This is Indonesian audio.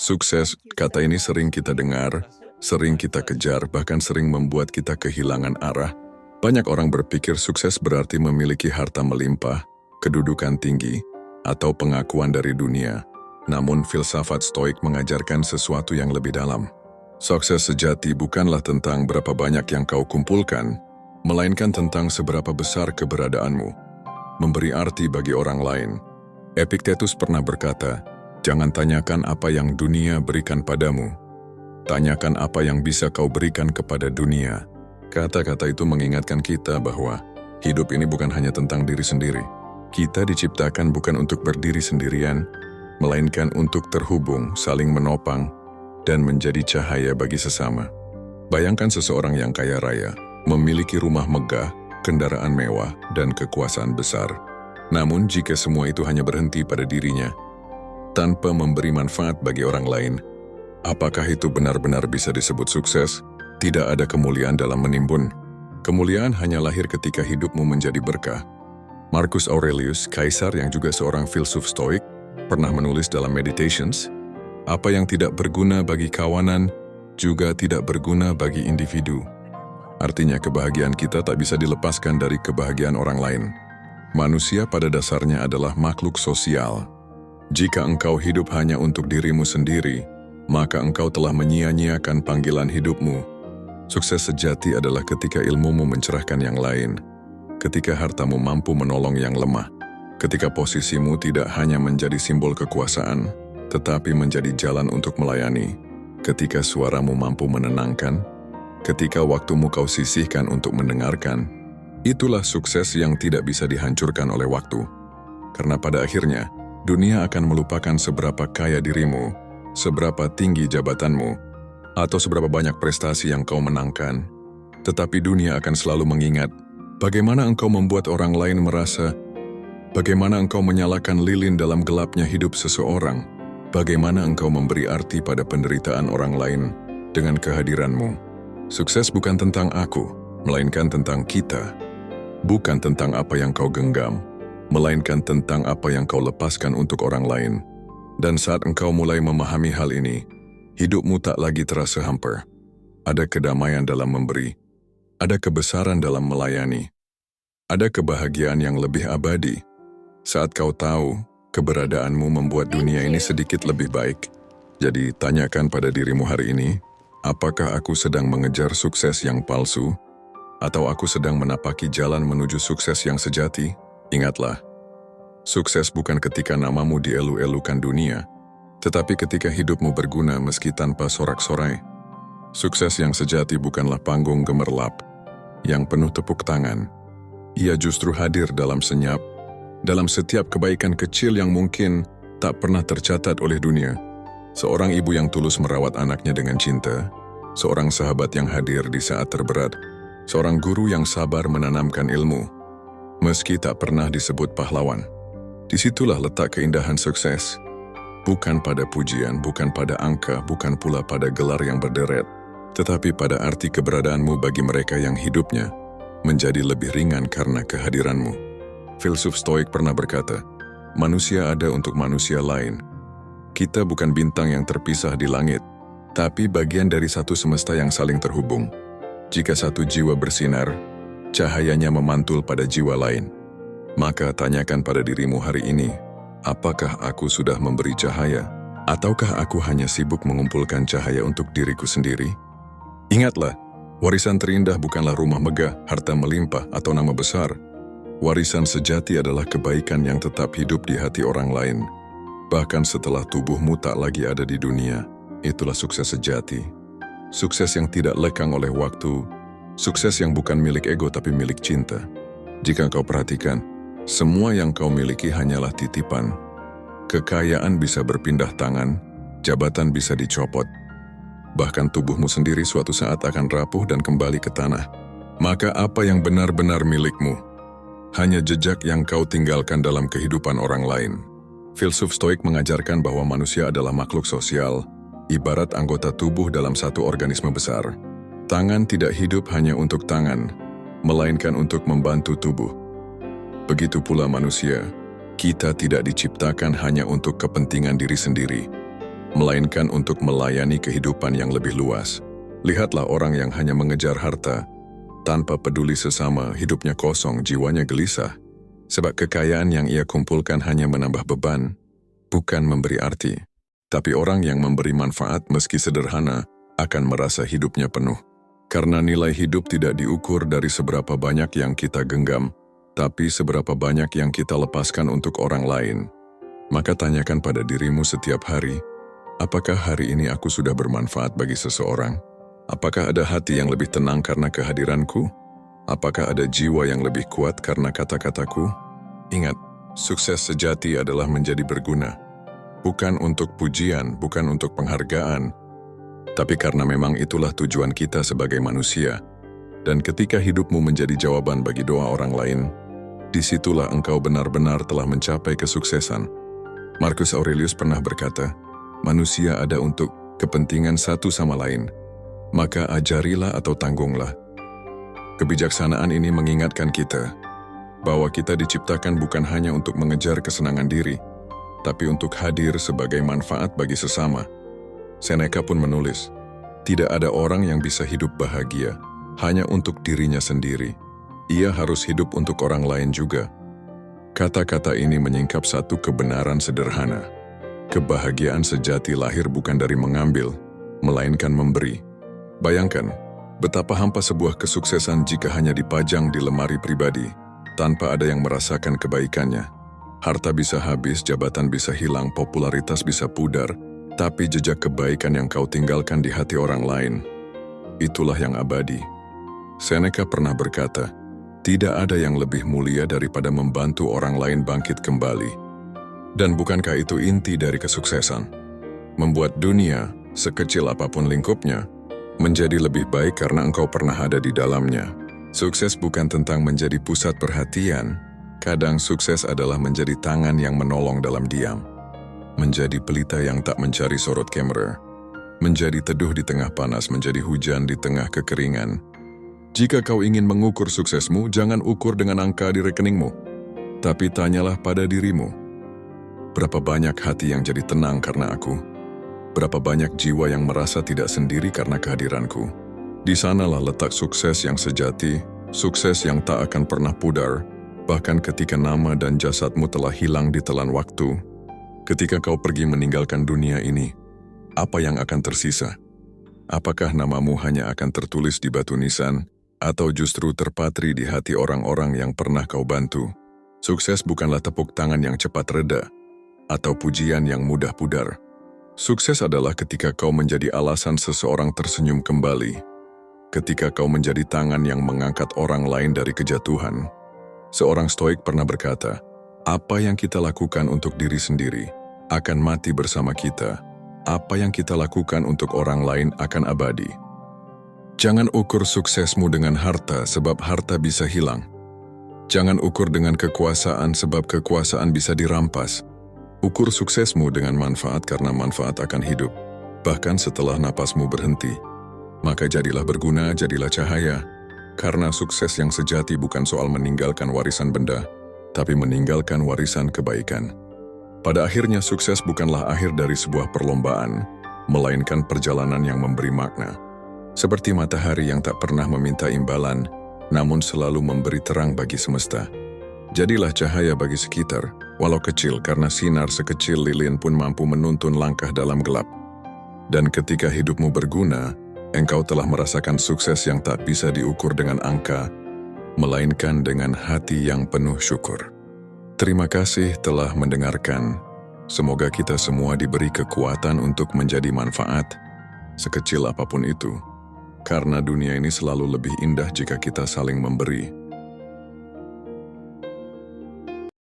Sukses, kata ini sering kita dengar, sering kita kejar, bahkan sering membuat kita kehilangan arah. Banyak orang berpikir sukses berarti memiliki harta melimpah, kedudukan tinggi, atau pengakuan dari dunia. Namun filsafat Stoik mengajarkan sesuatu yang lebih dalam. Sukses sejati bukanlah tentang berapa banyak yang kau kumpulkan, melainkan tentang seberapa besar keberadaanmu. Memberi arti bagi orang lain. Epictetus pernah berkata, "Jangan tanyakan apa yang dunia berikan padamu. Tanyakan apa yang bisa kau berikan kepada dunia." Kata-kata itu mengingatkan kita bahwa hidup ini bukan hanya tentang diri sendiri. Kita diciptakan bukan untuk berdiri sendirian, melainkan untuk terhubung, saling menopang, dan menjadi cahaya bagi sesama. Bayangkan seseorang yang kaya raya, memiliki rumah megah, kendaraan mewah, dan kekuasaan besar. Namun jika semua itu hanya berhenti pada dirinya, tanpa memberi manfaat bagi orang lain, apakah itu benar-benar bisa disebut sukses? Tidak ada kemuliaan dalam menimbun. Kemuliaan hanya lahir ketika hidupmu menjadi berkah. Marcus Aurelius, kaisar yang juga seorang filsuf Stoik, pernah menulis dalam Meditations, "Apa yang tidak berguna bagi kawanan, juga tidak berguna bagi individu." Artinya kebahagiaan kita tak bisa dilepaskan dari kebahagiaan orang lain. Manusia pada dasarnya adalah makhluk sosial. Jika engkau hidup hanya untuk dirimu sendiri, maka engkau telah menyia-nyiakan panggilan hidupmu. Sukses sejati adalah ketika ilmumu mencerahkan yang lain, ketika hartamu mampu menolong yang lemah, ketika posisimu tidak hanya menjadi simbol kekuasaan, tetapi menjadi jalan untuk melayani, ketika suaramu mampu menenangkan, ketika waktumu kau sisihkan untuk mendengarkan. Itulah sukses yang tidak bisa dihancurkan oleh waktu. Karena pada akhirnya, dunia akan melupakan seberapa kaya dirimu, seberapa tinggi jabatanmu, atau seberapa banyak prestasi yang kau menangkan. Tetapi dunia akan selalu mengingat bagaimana engkau membuat orang lain merasa, bagaimana engkau menyalakan lilin dalam gelapnya hidup seseorang, bagaimana engkau memberi arti pada penderitaan orang lain dengan kehadiranmu. Sukses bukan tentang aku, melainkan tentang kita. Bukan tentang apa yang kau genggam, melainkan tentang apa yang kau lepaskan untuk orang lain. Dan saat engkau mulai memahami hal ini, hidupmu tak lagi terasa hampa. Ada kedamaian dalam memberi, ada kebesaran dalam melayani, ada kebahagiaan yang lebih abadi. Saat kau tahu, keberadaanmu membuat dunia ini sedikit lebih baik. Jadi tanyakan pada dirimu hari ini, apakah aku sedang mengejar sukses yang palsu? Atau aku sedang menapaki jalan menuju sukses yang sejati? Ingatlah, sukses bukan ketika namamu dielu-elukan dunia, tetapi ketika hidupmu berguna meski tanpa sorak-sorai. Sukses yang sejati bukanlah panggung gemerlap, yang penuh tepuk tangan. Ia justru hadir dalam senyap, dalam setiap kebaikan kecil yang mungkin tak pernah tercatat oleh dunia. Seorang ibu yang tulus merawat anaknya dengan cinta, seorang sahabat yang hadir di saat terberat, seorang guru yang sabar menanamkan ilmu, meski tak pernah disebut pahlawan. Disitulah letak keindahan sukses. Bukan pada pujian, bukan pada angka, bukan pula pada gelar yang berderet, tetapi pada arti keberadaanmu bagi mereka yang hidupnya menjadi lebih ringan karena kehadiranmu. Filsuf Stoik pernah berkata, "Manusia ada untuk manusia lain. Kita bukan bintang yang terpisah di langit, tapi bagian dari satu semesta yang saling terhubung. Jika satu jiwa bersinar, cahayanya memantul pada jiwa lain. Maka tanyakan pada dirimu hari ini, apakah aku sudah memberi cahaya? Ataukah aku hanya sibuk mengumpulkan cahaya untuk diriku sendiri?" Ingatlah, warisan terindah bukanlah rumah megah, harta melimpah, atau nama besar. Warisan sejati adalah kebaikan yang tetap hidup di hati orang lain. Bahkan setelah tubuhmu tak lagi ada di dunia, itulah sukses sejati. Sukses yang tidak lekang oleh waktu, sukses yang bukan milik ego tapi milik cinta. Jika kau perhatikan, semua yang kau miliki hanyalah titipan. Kekayaan bisa berpindah tangan, jabatan bisa dicopot. Bahkan tubuhmu sendiri suatu saat akan rapuh dan kembali ke tanah. Maka apa yang benar-benar milikmu? Hanya jejak yang kau tinggalkan dalam kehidupan orang lain. Filsuf Stoik mengajarkan bahwa manusia adalah makhluk sosial, ibarat anggota tubuh dalam satu organisme besar. Tangan tidak hidup hanya untuk tangan, melainkan untuk membantu tubuh. Begitu pula manusia, kita tidak diciptakan hanya untuk kepentingan diri sendiri. melainkan untuk melayani kehidupan yang lebih luas. Lihatlah orang yang hanya mengejar harta, tanpa peduli sesama, hidupnya kosong, jiwanya gelisah. Sebab kekayaan yang ia kumpulkan hanya menambah beban, bukan memberi arti. Tapi orang yang memberi manfaat meski sederhana akan merasa hidupnya penuh. Karena nilai hidup tidak diukur dari seberapa banyak yang kita genggam, tapi seberapa banyak yang kita lepaskan untuk orang lain. Maka tanyakan pada dirimu setiap hari, apakah hari ini aku sudah bermanfaat bagi seseorang? Apakah ada hati yang lebih tenang karena kehadiranku? Apakah ada jiwa yang lebih kuat karena kata-kataku? Ingat, sukses sejati adalah menjadi berguna. Bukan untuk pujian, bukan untuk penghargaan, tapi karena memang itulah tujuan kita sebagai manusia. Dan ketika hidupmu menjadi jawaban bagi doa orang lain, disitulah engkau benar-benar telah mencapai kesuksesan. Marcus Aurelius pernah berkata, manusia ada untuk kepentingan satu sama lain, maka ajarilah atau tanggunglah. Kebijaksanaan ini mengingatkan kita bahwa kita diciptakan bukan hanya untuk mengejar kesenangan diri, tapi untuk hadir sebagai manfaat bagi sesama. Seneca pun menulis, tidak ada orang yang bisa hidup bahagia hanya untuk dirinya sendiri. Ia harus hidup untuk orang lain juga. Kata-kata ini menyingkap satu kebenaran sederhana. Kebahagiaan sejati lahir bukan dari mengambil, melainkan memberi. Bayangkan, betapa hampa sebuah kesuksesan jika hanya dipajang di lemari pribadi, tanpa ada yang merasakan kebaikannya. Harta bisa habis, jabatan bisa hilang, popularitas bisa pudar, tapi jejak kebaikan yang kau tinggalkan di hati orang lain, itulah yang abadi. Seneca pernah berkata, tidak ada yang lebih mulia daripada membantu orang lain bangkit kembali. Dan bukankah itu inti dari kesuksesan? Membuat dunia, sekecil apapun lingkupnya, menjadi lebih baik karena engkau pernah ada di dalamnya. Sukses bukan tentang menjadi pusat perhatian. Kadang sukses adalah menjadi tangan yang menolong dalam diam. Menjadi pelita yang tak mencari sorot kamera. Menjadi teduh di tengah panas, menjadi hujan di tengah kekeringan. Jika kau ingin mengukur suksesmu, jangan ukur dengan angka di rekeningmu. Tapi tanyalah pada dirimu. Berapa banyak hati yang jadi tenang karena aku? Berapa banyak jiwa yang merasa tidak sendiri karena kehadiranku? Di sanalah letak sukses yang sejati, sukses yang tak akan pernah pudar, bahkan ketika nama dan jasadmu telah hilang di telan waktu. Ketika kau pergi meninggalkan dunia ini, apa yang akan tersisa? Apakah namamu hanya akan tertulis di batu nisan, atau justru terpatri di hati orang-orang yang pernah kau bantu? Sukses bukanlah tepuk tangan yang cepat reda, atau pujian yang mudah pudar. Sukses adalah ketika kau menjadi alasan seseorang tersenyum kembali. Ketika kau menjadi tangan yang mengangkat orang lain dari kejatuhan. Seorang stoik pernah berkata, apa yang kita lakukan untuk diri sendiri akan mati bersama kita. Apa yang kita lakukan untuk orang lain akan abadi. Jangan ukur suksesmu dengan harta sebab harta bisa hilang. Jangan ukur dengan kekuasaan sebab kekuasaan bisa dirampas. Ukur suksesmu dengan manfaat karena manfaat akan hidup, bahkan setelah napasmu berhenti. Maka jadilah berguna, jadilah cahaya, karena sukses yang sejati bukan soal meninggalkan warisan benda, tapi meninggalkan warisan kebaikan. Pada akhirnya sukses bukanlah akhir dari sebuah perlombaan, melainkan perjalanan yang memberi makna. Seperti matahari yang tak pernah meminta imbalan, namun selalu memberi terang bagi semesta. Jadilah cahaya bagi sekitar, walau kecil karena sinar sekecil lilin pun mampu menuntun langkah dalam gelap. Dan ketika hidupmu berguna, engkau telah merasakan sukses yang tak bisa diukur dengan angka, melainkan dengan hati yang penuh syukur. Terima kasih telah mendengarkan. Semoga kita semua diberi kekuatan untuk menjadi manfaat, sekecil apapun itu. Karena dunia ini selalu lebih indah jika kita saling memberi.